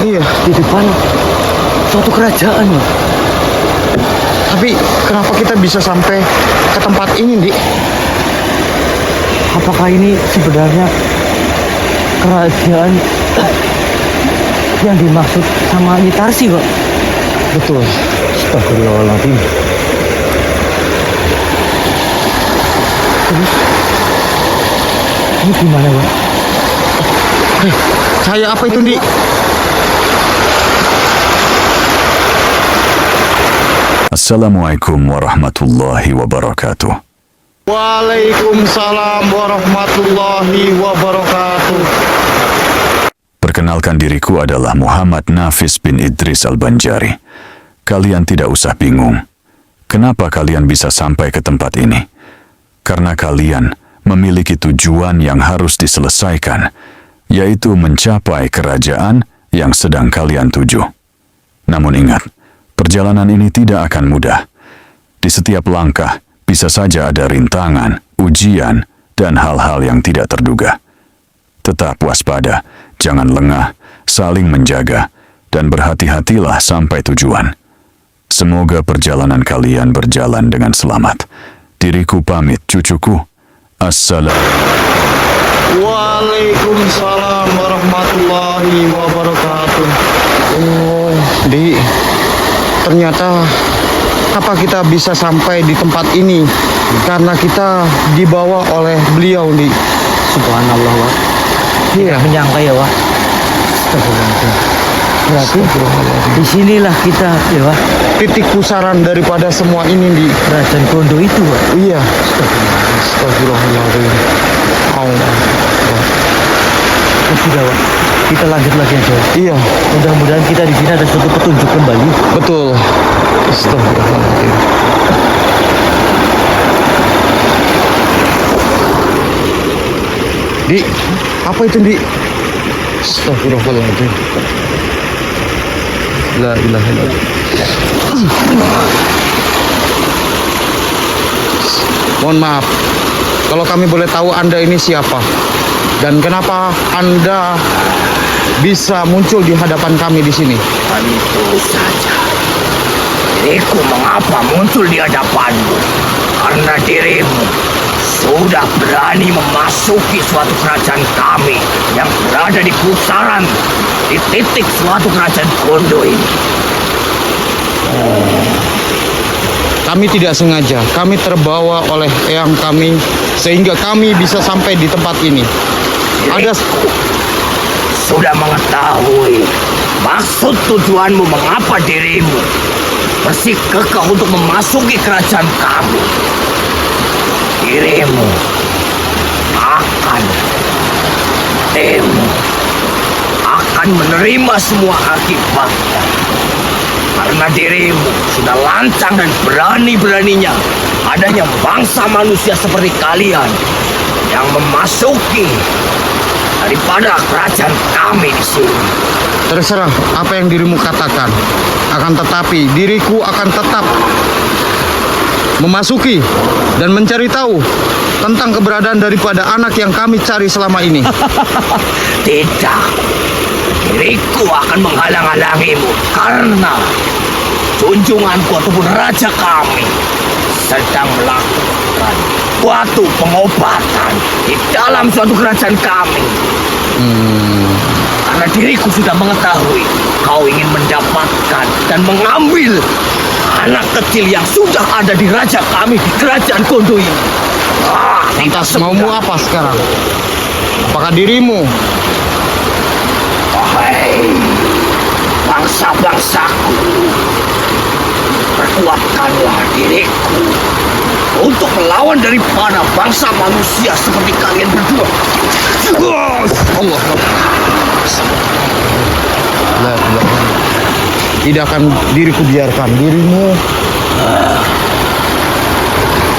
Iya. Di depan suatu kerajaan, Wak. Tapi kenapa kita bisa sampai ke tempat ini, Dik? Apakah ini sebenarnya kerajaan yang dimaksud sama Nyitarsi, Wak? Betul. Astagfirullahaladzim. Terus, ini gimana, Wak? Cahaya apa itu, Dik? Assalamualaikum warahmatullahi wabarakatuh. Waalaikumsalam warahmatullahi wabarakatuh. Perkenalkan, diriku adalah Muhammad Nafis bin Idris Al-Banjari. Kalian tidak usah bingung. Kenapa kalian bisa sampai ke tempat ini? Karena kalian memiliki tujuan yang harus diselesaikan, yaitu mencapai kerajaan yang sedang kalian tuju. Namun ingat, perjalanan ini tidak akan mudah. Di setiap langkah, bisa saja ada rintangan, ujian, dan hal-hal yang tidak terduga. Tetap waspada, jangan lengah, saling menjaga, dan berhati-hatilah sampai tujuan. Semoga perjalanan kalian berjalan dengan selamat. Diriku pamit, cucuku. Waalaikumsalam warahmatullahi wabarakatuh. Oh, Dik. Ternyata apa kita bisa sampai di tempat ini karena kita dibawa oleh beliau, Dik. Subhanallah, Wak. Iya. Menyangka ya, Wak. Astagfirullahaladzim. Berarti disinilah kita, ya, Wak. Titik pusaran daripada semua ini, Dik. Kerajaan Kondo itu, Wak. Iya. Astagfirullahaladzim. Allah. Ya sudah, Wak. Kita lanjut lagi aja, Wak. Iya. Mudah-mudahan kita di sini ada suatu petunjuk kembali. Betul. Astagfirullahaladzim. Dik, apa itu, Dik? Astagfirullahaladzim. La ilaha illallah. Mohon maaf, kalau kami boleh tahu Anda ini siapa? Dan kenapa Anda bisa muncul di hadapan kami di sini? Tentu saja. Diriku mengapa muncul di hadapanmu? Karena dirimu sudah berani memasuki suatu kerajaan kami yang berada di pusaran, di titik suatu kerajaan Kondo ini. Kami tidak sengaja, kami terbawa oleh eyang kami sehingga kami bisa sampai di tempat ini. Ada Sudah mengetahui maksud tujuanmu mengapa dirimu bersikukuh untuk memasuki kerajaan kami. Dirimu akan menerima semua akibatnya. Karena dirimu sudah lancang dan berani-beraninya adanya bangsa manusia seperti kalian yang memasuki daripada kerajaan kami di sini. terserah apa yang dirimu katakan. Akan tetapi diriku akan tetap memasuki dan mencari tahu tentang keberadaan daripada anak yang kami cari selama ini. Tidak, diriku akan menghalang-halangimu karena junjunganku ataupun raja kami sedang melakukan suatu pengobatan di dalam suatu kerajaan kami. Karena diriku sudah mengetahui kau ingin mendapatkan dan mengambil anak kecil yang sudah ada di raja kami di kerajaan Kondo ini. Lantas maumu apa sekarang? Apakah dirimu? Hei, bangsa-bangsaku, perkuatkanlah diriku untuk melawan daripada bangsa manusia seperti kalian berdua. Allah. Tidak akan diriku biarkan dirimu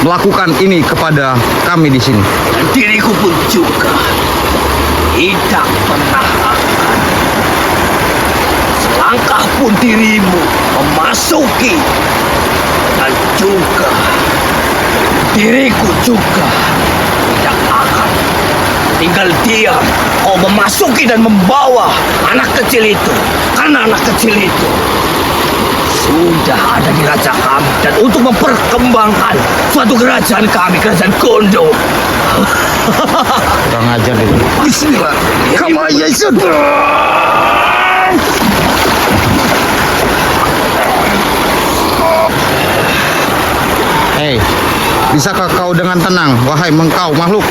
melakukan ini kepada kami di sini. Dan diriku pun juga tidak pernah akan selangkah pun dirimu memasuki, dan juga diriku juga tidak akan tinggal diam kau memasuki dan membawa anak kecil itu. anak kecil itu sudah ada di raja kami dan untuk memperkembangkan suatu kerajaan kami, kerajaan Gondo. Kurang ajar itu. Bismillah. Kamu aja Hei, bisakah kau dengan tenang, wahai mengkau makhluk?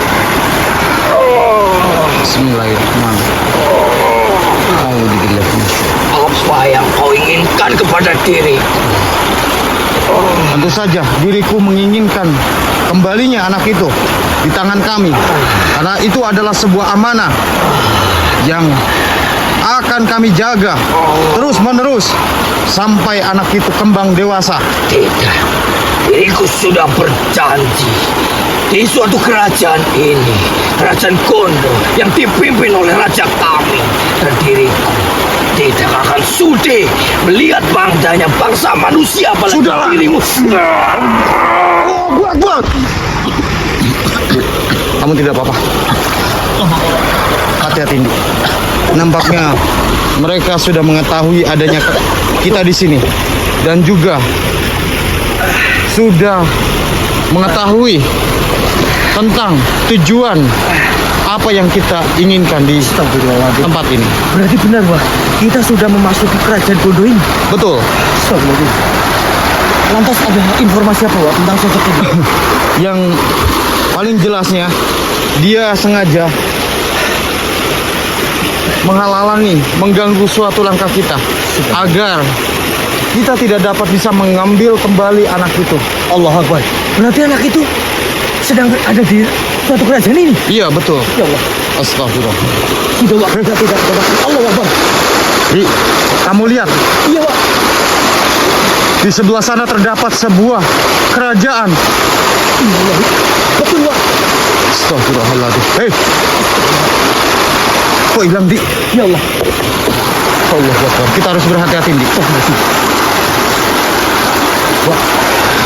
Bismillahirrahmanirrahim. Apa yang kau inginkan kepada diri? Tentu saja diriku menginginkan kembalinya anak itu di tangan kami, karena itu adalah sebuah amanah yang akan kami jaga terus menerus sampai anak itu kembang dewasa. Tidak, diriku sudah berjanji di suatu kerajaan ini, kerajaan Gondo yang dipimpin oleh raja kami, dan diriku tidak akan sudi melihat bangdanya bangsa manusia apalagi Sudahlah. dirimu. Buat. Kamu tidak apa-apa. Hati-hati, Indi. Nampaknya mereka sudah mengetahui adanya kita di sini dan juga sudah mengetahui tentang tujuan apa yang kita inginkan di tempat ini. Berarti benar, Wak. Kita sudah memasuki kerajaan Gondo ini. Betul. Astagfirullahaladzim. Lantas ada informasi apa, Wak, tentang sosok ini? Yang paling jelasnya, dia sengaja menghalangi, mengganggu suatu langkah kita agar kita tidak dapat bisa mengambil kembali anak itu. Allah Akbar. Berarti anak itu sedang ada di suatu kerajaan ini. Iya, betul. Ya Allah. Astagfirullah. Sudah, Wak. Tidak. Allah Akbar. Ri, kamu lihat, Iya, Wak. di sebelah sana terdapat sebuah kerajaan. Iya, Allah. Betul, Wak. Astagfirullahaladzim. Hei, kok hilang, Di? Ya Allah. Allah Akbar. Kita harus berhati-hati, Di. Wak,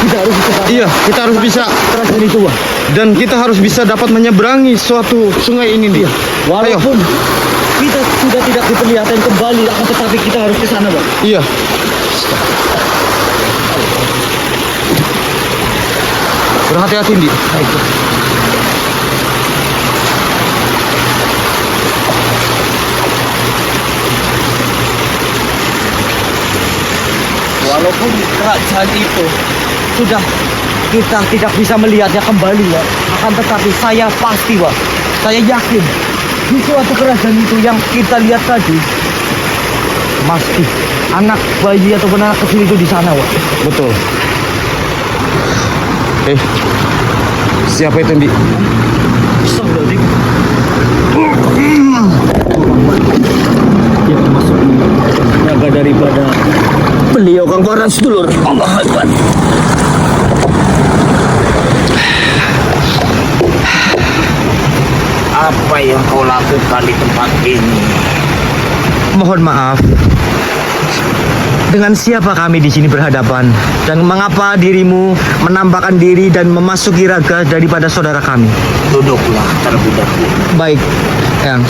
kita harus bisa Iya, kita harus bisa, kerajaan itu, Wak. dan kita harus bisa dapat menyeberangi suatu sungai ini, Di. Ayo. Walaupun kita sudah tidak diperlihatkan kembali, akan tetapi kita harus ke sana, Wak. Iya. Berhati-hati, Di. Walaupun kerajaan itu sudah kita tidak bisa melihatnya kembali, Wak. Akan tetapi saya pasti, Wak. Saya yakin di suatu kerajaan itu yang kita lihat tadi, pasti anak bayi ataupun anak kecil itu di sana, Wak. Betul. Siapa itu, Di? Astagfirullahaladzim. Yang masuk naga daripada beliau Kang Baran sedulur. Allah Akbar. Apa yang kau lakukan di tempat ini? Mohon maaf. Dengan siapa kami di sini berhadapan? Dan mengapa dirimu menampakkan diri dan memasuki raga daripada saudara kami? Duduklah terlebih dahulu. Baik, Eyang.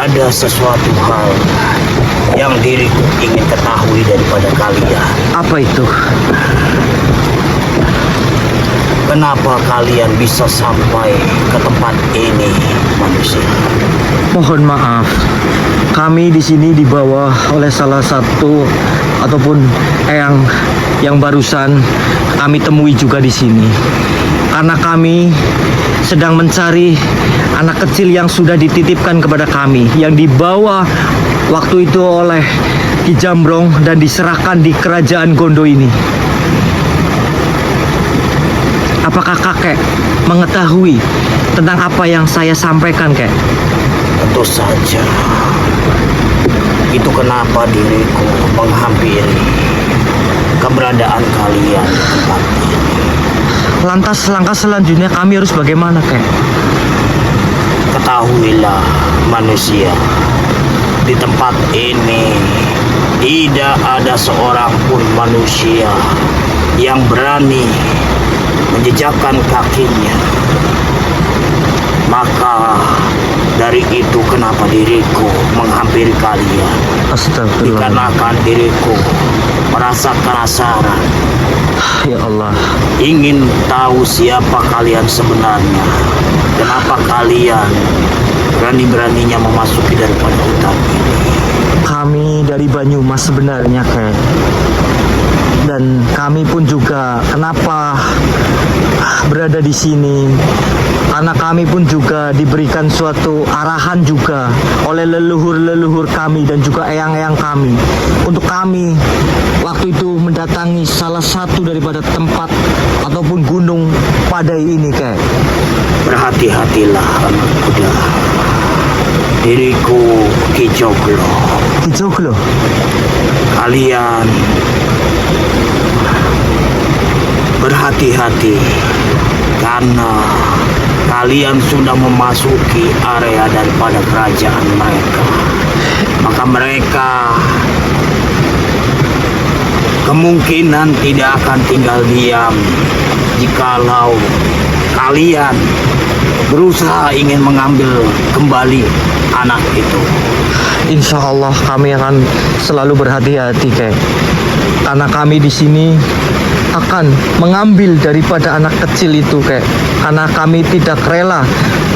Ada sesuatu hal yang diriku ingin ketahui daripada kalian. Apa itu? Kenapa kalian bisa sampai ke tempat ini, manusia? Mohon maaf. Kami di sini dibawa oleh salah satu ataupun Eyang yang barusan kami temui juga di sini. Karena kami sedang mencari anak kecil yang sudah dititipkan kepada kami, yang dibawa waktu itu oleh Ki Jambrong dan diserahkan di kerajaan Gondo ini. Apakah kakek mengetahui tentang apa yang saya sampaikan, kek? Tentu saja. Itu kenapa diriku menghampiri keberadaan kalian di tempat ini. Lantas langkah selanjutnya kami harus bagaimana, kek? Ketahuilah, manusia, di tempat ini tidak ada seorang pun manusia yang berani menjejakkan kakinya Maka dari itu kenapa diriku menghampiri kalian. Astagfirullah. Dikarenakan diriku merasa penasaran, Ya Allah. ingin tahu siapa kalian sebenarnya. Kenapa kalian berani-beraninya memasuki daripada hutan ini? Kami dari Banyumas sebenarnya, Kek. Dan kami pun juga kenapa berada di sini? Karena kami pun juga diberikan suatu arahan juga oleh leluhur-leluhur kami dan juga eyang-eyang kami untuk kami waktu itu mendatangi salah satu daripada tempat ataupun gunung Padai ini, Kek. Berhati-hatilah anak muda. Diriku Ki Joglo. Ki Joglo. Kalian berhati-hati karena kalian sudah memasuki area daripada kerajaan mereka. Maka mereka kemungkinan tidak akan tinggal diam jikalau kalian berusaha ingin mengambil kembali anak itu. Insya Allah kami akan selalu berhati-hati, Kek. Karena kami di sini akan mengambil daripada anak kecil itu, Kek. Karena kami tidak rela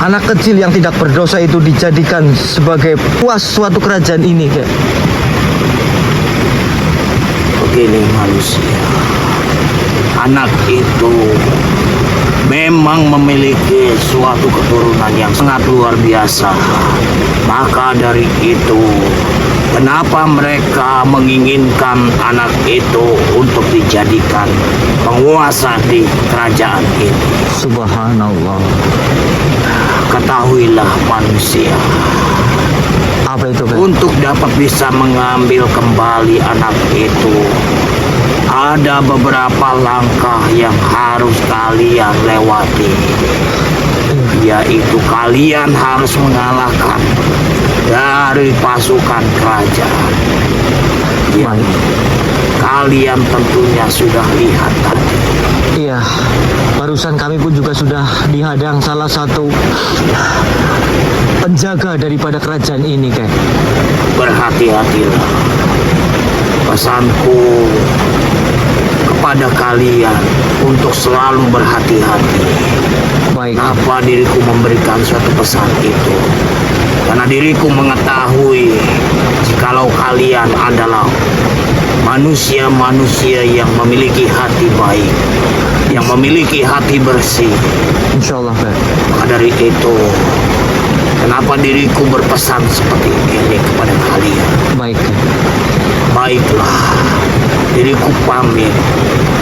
anak kecil yang tidak berdosa itu dijadikan sebagai puas suatu kerajaan ini, Kek. Begini manusia, anak itu memang memiliki suatu keturunan yang sangat luar biasa. Maka dari itu, kenapa mereka menginginkan anak itu untuk dijadikan penguasa di kerajaan ini? Subhanallah. Ketahuilah manusia, Apa itu, Kek? untuk dapat bisa mengambil kembali anak itu, ada beberapa langkah yang harus kalian lewati, yaitu kalian harus mengalahkan dari pasukan kerajaan yang kalian tentunya sudah lihat tadi. Iya, barusan kami pun juga sudah dihadang salah satu penjaga daripada kerajaan ini, Kek. Berhati-hatilah. Pesanku kepada kalian untuk selalu berhati-hati. Baik. Kenapa diriku memberikan suatu pesan itu? Karena diriku mengetahui jikalau kalian adalah manusia-manusia yang memiliki hati baik, yang memiliki hati bersih. Insya Allah, Kek. Maka dari itu, kenapa diriku berpesan seperti ini kepada kalian? Baik, Kek. Baiklah, diriku pamit.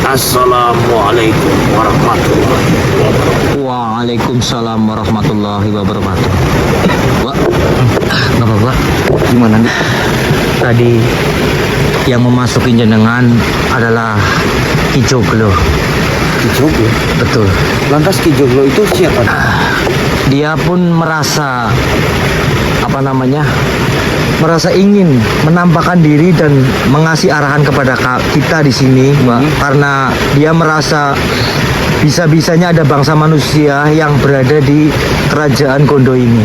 Assalamualaikum warahmatullahi wabarakatuh. Waalaikumsalam warahmatullahi wabarakatuh. Wah, nggak apa-apa. Gimana nih? Tadi yang memasuki jenengan adalah Ki Joglo. Ki Joglo? Betul. Lantas Ki Joglo itu siapa? Dia pun merasa merasa ingin menampakkan diri dan mengasih arahan kepada kita di sini, Mbak. Karena dia merasa bisa-bisanya ada bangsa manusia yang berada di kerajaan Gondo ini.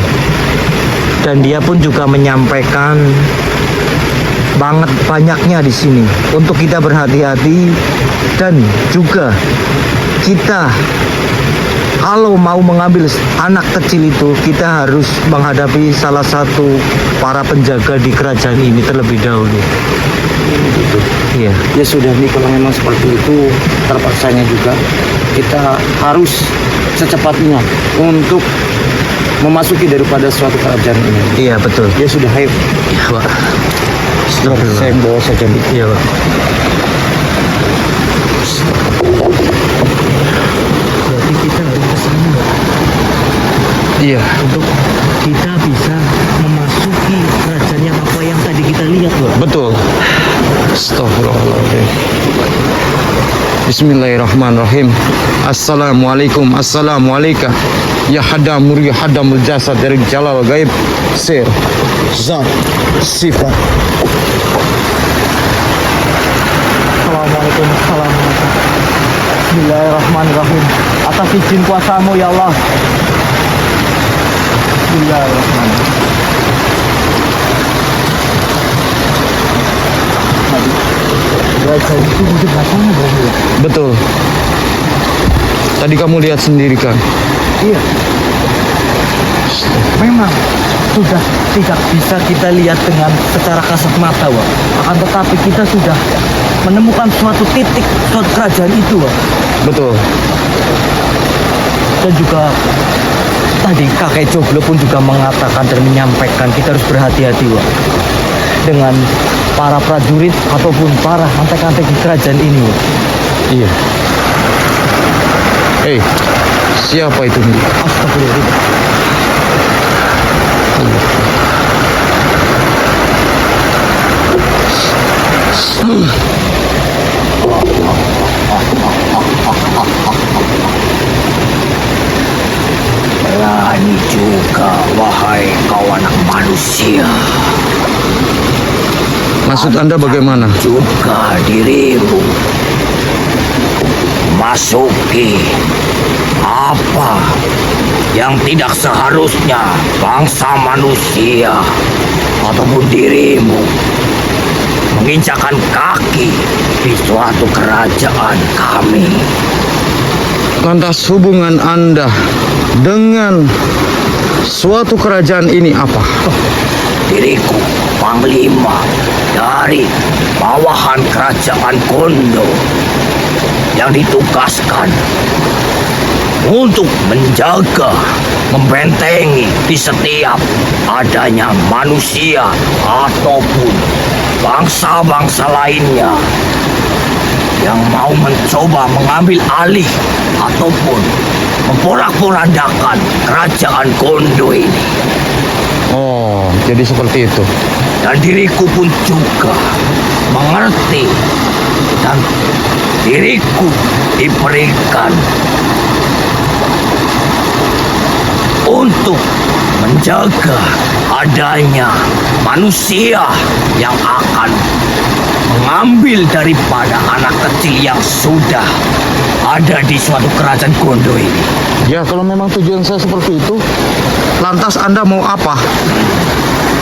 Dan dia pun juga menyampaikan banyaknya di sini untuk kita berhati-hati, dan juga kita kalau mau mengambil anak kecil itu, kita harus menghadapi salah satu para penjaga di kerajaan ini terlebih dahulu. Gitu. Iya. Ya sudah nih, kalau memang seperti itu terpaksanya juga kita harus secepatnya untuk memasuki daripada suatu kerajaan ini. Iya, betul. Ya sudah, ayo. Iya, Pak. Saya bawa saja nih. Iya, Pak. Berarti kita harus ke sana, Pak. Iya. Untuk kita bisa memasuki kerajaan yang apa yang tadi kita lihat, Pak. Betul. Astagfirullahaladzim. Bismillahirrahmanirrahim. Assalamualaikum. Assalamualaikum. Ya hadamur ya hadamul jasad dari jalal gaib sir zat sifat. Assalamualaikum warahmatullahi. Bismillahirrahmanirrahim. Atas izin kuasamu ya Allah, Raja itu di belakangnya Bro. Betul. Tadi kamu lihat sendiri kan? Iya. Memang sudah tidak bisa kita lihat dengan secara kasat mata, Wak. Akan tetapi kita sudah menemukan suatu titik, suatu kerajaan itu, Wak. Betul. Dan juga tadi kakek Joglo pun juga mengatakan dan menyampaikan kita harus berhati-hati, Wak, dengan para prajurit ataupun para antek-antek di kerajaan ini, Wak. Iya. Siapa itu? Astagfirullah. Berani juga, wahai kau anak manusia. Maksud Anda bagaimana? Juga dirimu masuki apa yang tidak seharusnya bangsa manusia ataupun dirimu menginjakan kaki di suatu kerajaan kami. Lantas hubungan Anda dengan suatu kerajaan ini apa? Diriku panglima dari bawahan kerajaan Kondo yang ditugaskan untuk menjaga, membentengi di setiap adanya manusia ataupun bangsa-bangsa lainnya yang mau mencoba mengambil alih ataupun memporak-porandakan kerajaan Kondo ini. Oh, jadi seperti itu. Dan diriku pun juga mengerti dan diriku diberikan untuk menjaga adanya manusia yang akan mengambil daripada anak kecil yang sudah ada di suatu kerajaan Kondo ini. Ya, kalau memang tujuan saya seperti itu, lantas Anda mau apa?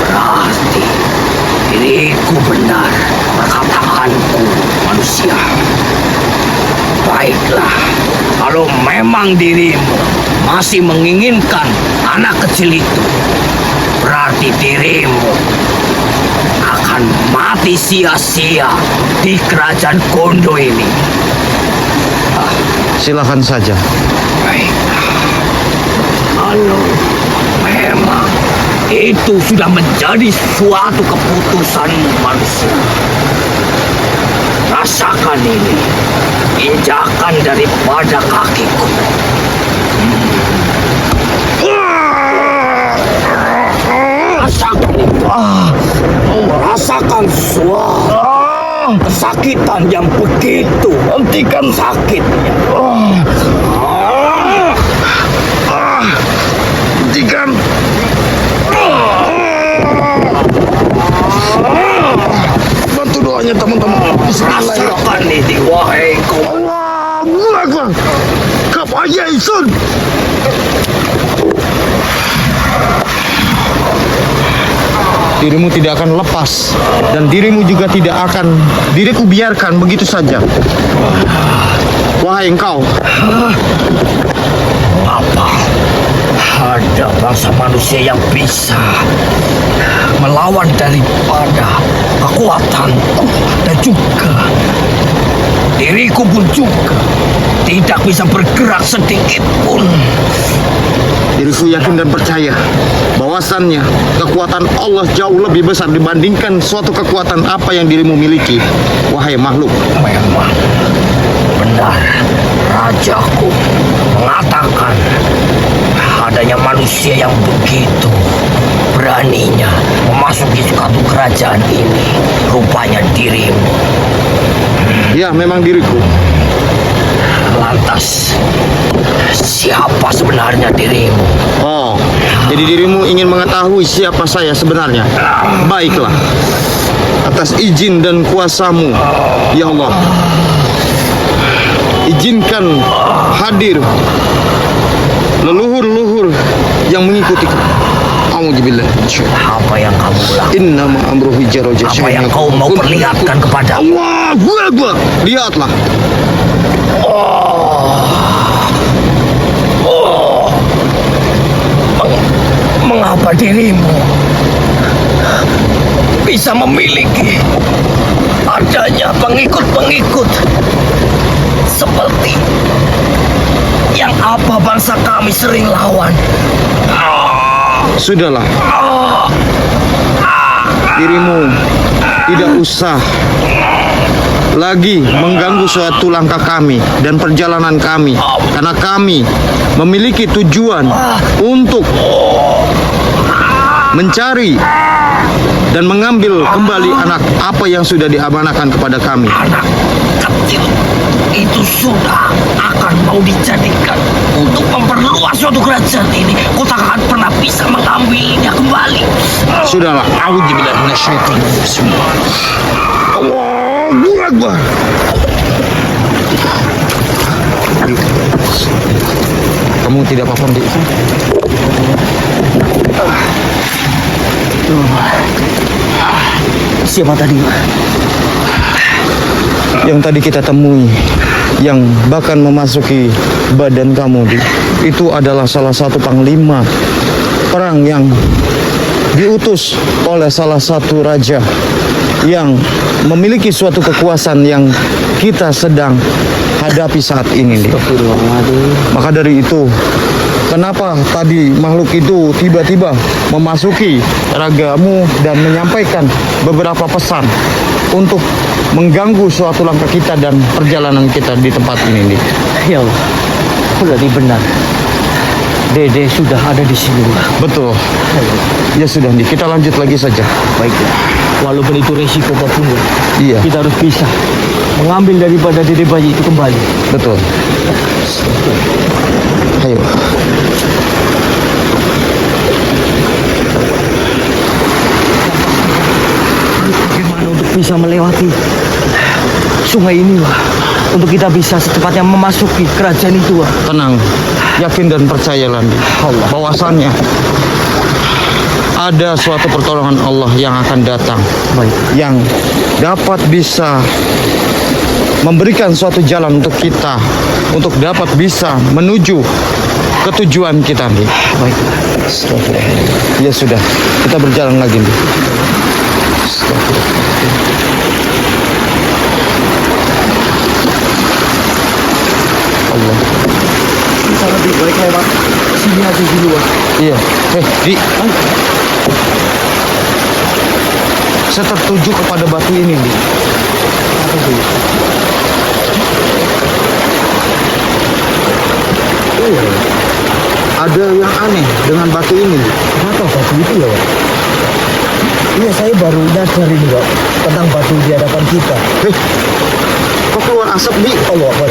Berarti diriku benar perkataanku, manusia. Baiklah, kalau memang dirimu masih menginginkan anak kecil itu, berarti dirimu akan mati sia-sia di kerajaan Kondo ini. Silakan saja. Baiklah, kalau memang itu sudah menjadi suatu keputusan manusia, rasakan ini, injakan daripada kakiku. Rasakan itu. Rasakan suatu kesakitan yang begitu. Hentikan sakitnya. Hentikan. Bantu doanya teman-teman. Rasakan ini, wahai kau. Allah Akbar. Kapayaisun. Dirimu tidak akan lepas dan dirimu juga tidak akan diriku biarkan begitu saja. Wahai engkau, Apa ada bangsa manusia yang bisa melawan daripada kekuatanku dan juga diriku pun juga tidak bisa bergerak sedikit pun. diriku yakin dan percaya bahwasannya kekuatan Allah jauh lebih besar dibandingkan suatu kekuatan apa yang dirimu miliki. Wahai makhluk, Memang benar, rajaku mengatakan adanya manusia yang begitu beraninya memasuki suatu kerajaan ini. Rupanya dirimu. ya memang diriku. Lantas, siapa sebenarnya dirimu? Oh, jadi dirimu ingin mengetahui siapa saya sebenarnya? Baiklah, atas izin dan kuasamu, ya Allah, izinkan hadir leluhur-leluhur yang mengikutiku. A'udzubillah. Apa yang kamu lakukan? Inna ma'amruhu jaroja. Apa yang kau mau perlihatkan kepada Allahu Akbar. Lihatlah. mengapa dirimu bisa memiliki adanya pengikut-pengikut seperti yang apa bangsa kami sering lawan. Sudahlah. Dirimu tidak usah lagi mengganggu suatu langkah kami dan perjalanan kami, karena kami memiliki tujuan untuk mencari dan mengambil kembali anak apa yang sudah diamanahkan kepada kami. Anak kecil itu sudah akan mau dijadikan untuk memperluas suatu kerajaan ini. Kau tak akan pernah bisa mengambilnya kembali. Sudahlah. A'udzubillahi minasyaitonir rajim. Allahu Akbar. Kamu tidak apa-apa, Dik? Siapa tadi? Yang tadi kita temui, yang bahkan memasuki badan kamu, Dik, itu adalah salah satu panglima perang yang diutus oleh salah satu raja yang memiliki suatu kekuasaan yang kita sedang hadapi saat ini, Dik. Maka dari itu, kenapa tadi makhluk itu tiba-tiba memasuki ragamu dan menyampaikan beberapa pesan untuk mengganggu suatu langkah kita dan perjalanan kita di tempat ini, Dik? Ya Allah, berarti benar. Dede sudah ada di sini. Betul. Ya sudah, Dik. Kita lanjut lagi saja. Baiklah. Walaupun itu resiko apapun, Iya. kita harus bisa mengambil daripada dede bayi itu kembali. Betul. Ayo. Bagaimana untuk bisa melewati sungai ini, Wah? Untuk kita bisa secepatnya memasuki kerajaan itu, Wah. Tenang, yakin dan percayalah, Dik, bahwasannya ada suatu pertolongan Allah yang akan datang, Baik. yang dapat bisa memberikan suatu jalan untuk kita untuk dapat bisa menuju ke tujuan kita, Dik. Baik. Ya sudah, kita berjalan lagi, Dik. Allah. Bisa lebih baik lewat sini aja dulu, Wah. Iya. Dik. Saya tertuju kepada batu ini, Dik. Apa itu? Iya. Ada yang aneh dengan batu ini, Dik. Kenapa batu itu ya, Wak? Iya, saya baru nyadar ini, Wak, tentang batu di hadapan kita. Kok keluar asap, Dik? Allah Akbar.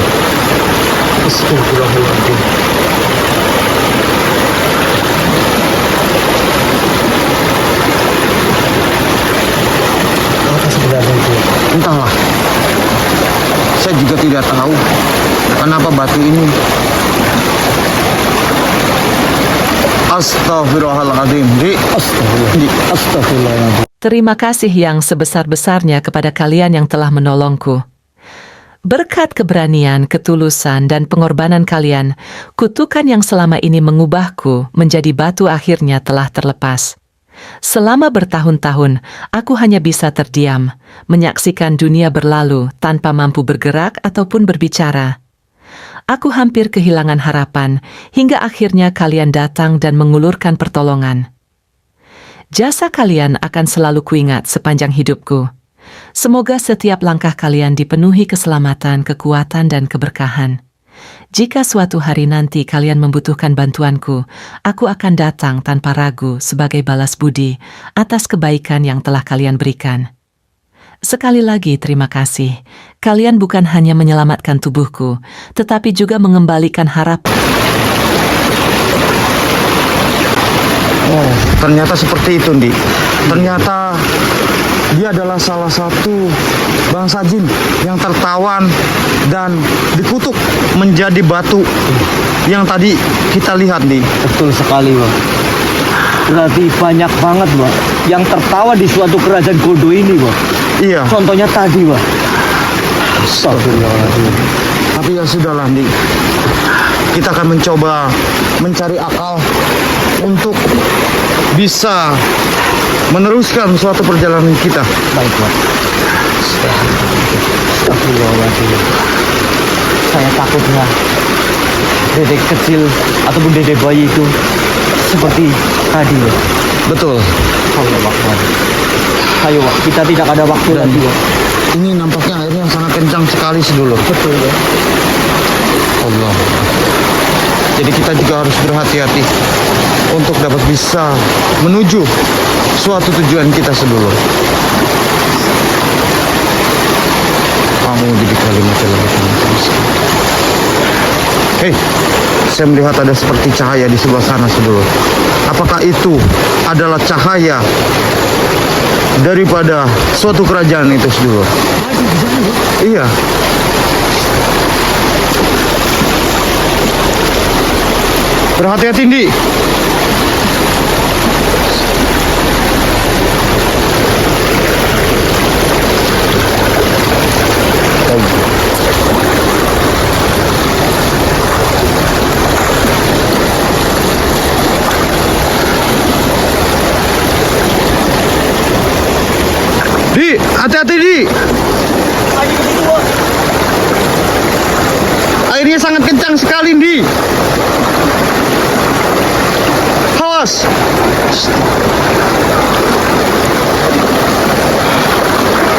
Astagfirullahaladzim. Apa sebenarnya itu? Entahlah. Saya juga tidak tahu kenapa batu ini. Astagfirullahaladzim, Dik. Astagfirullahaladzim. Terima kasih yang sebesar-besarnya kepada kalian yang telah menolongku. Berkat keberanian, ketulusan, dan pengorbanan kalian, kutukan yang selama ini mengubahku menjadi batu akhirnya telah terlepas. Selama bertahun-tahun, aku hanya bisa terdiam, menyaksikan dunia berlalu tanpa mampu bergerak ataupun berbicara. Aku hampir kehilangan harapan, hingga akhirnya kalian datang dan mengulurkan pertolongan. Jasa kalian akan selalu kuingat sepanjang hidupku. Semoga setiap langkah kalian dipenuhi keselamatan, kekuatan, dan keberkahan. Jika suatu hari nanti kalian membutuhkan bantuanku, aku akan datang tanpa ragu sebagai balas budi atas kebaikan yang telah kalian berikan. Sekali lagi terima kasih. Kalian bukan hanya menyelamatkan tubuhku, tetapi juga mengembalikan harapan. Oh, ternyata seperti itu, Dik. Ternyata dia adalah salah satu bangsa jin yang tertawan dan dikutuk menjadi batu yang tadi kita lihat, Dik. Betul sekali, Wak. Berarti banyak banget, Wak, yang tertawa di suatu kerajaan Godo ini, Wak. Iya. Contohnya tadi, Wak. Astagfirullahaladzim. Tapi ya sudahlah, Di. Kita akan mencoba mencari akal untuk bisa meneruskan suatu perjalanan kita. Baik, Wak. Astagfirullahaladzim. Saya takutnya dedek kecil ataupun dedek bayi itu seperti tadi, Wak. Betul. Allah Akbar. Ayo, Wak, kita tidak ada waktu Dan lagi, Wak. ini nampaknya airnya sangat kencang sekali sedulur. Betul, Wak. Allah. Jadi kita juga harus berhati-hati untuk dapat bisa menuju suatu tujuan kita sedulur. Kamu jadi kalimat Hei, saya melihat ada seperti cahaya di sebelah sana sedulur. Apakah itu adalah cahaya daripada suatu kerajaan itu sedulur? Iya. Berhati-hati, Di. Di, hati-hati, Di. Airnya sangat kencang sekali, Di. Awas.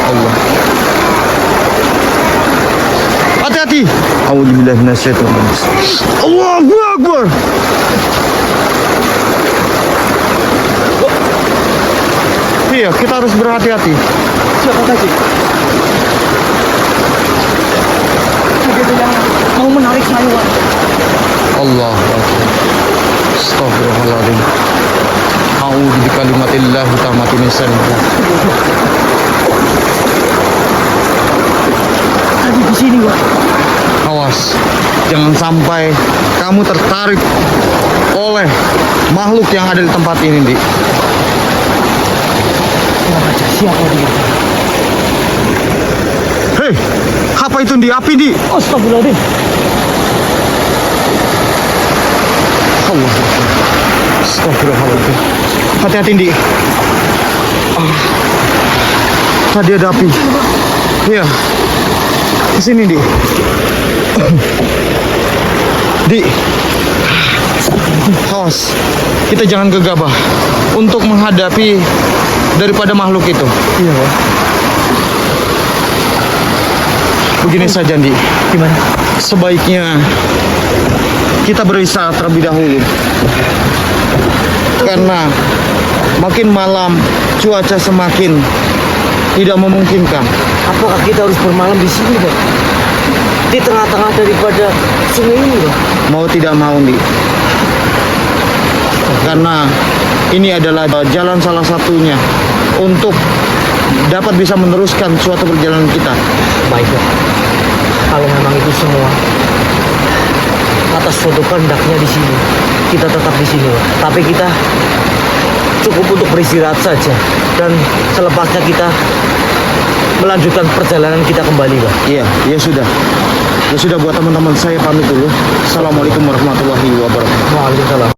Allah. Hati-hati. A'udzubillahi minasyaitonir rajim. Allahu Akbar. Iya, kita harus berhati-hati. Siapa tadi? Begitu yang mau menarik saya, Wak. Allah Akbar. Astagfirullahaladzim. A'udzu bikalimatillah tammati min syarri. Tadi di sini, Wak. Awas, jangan sampai kamu tertarik oleh makhluk yang ada di tempat ini, Di. Siapa dia? Hei, apa itu, Di? Api, Di. Astagfirullahaladzim. Allah. Astagfirullahaladzim. Hati-hati, Di. Tadi ada api. Iya. Di sini, Di. Di. Awas. Kita jangan gegabah untuk menghadapi daripada makhluk itu. Iya, Wak. Begini saja, Di. Gimana? Sebaiknya kita beristirahat terlebih dahulu. Karena makin malam cuaca semakin tidak memungkinkan. Apakah kita harus bermalam di sini, Wak? Di tengah-tengah daripada sungai ini, Wak? Mau tidak mau, Di. Karena ini adalah jalan salah satunya untuk dapat bisa meneruskan suatu perjalanan kita. Baik, Wak. Kalau memang itu semua atas suatu kehendaknya di sini, kita tetap di sini, Wak. Tapi kita cukup untuk beristirahat saja, dan selepasnya kita melanjutkan perjalanan kita kembali, Wak. Iya, ya sudah. Ya sudah, buat teman-teman saya pamit dulu. Assalamualaikum warahmatullahi wabarakatuh. Waalaikumsalam.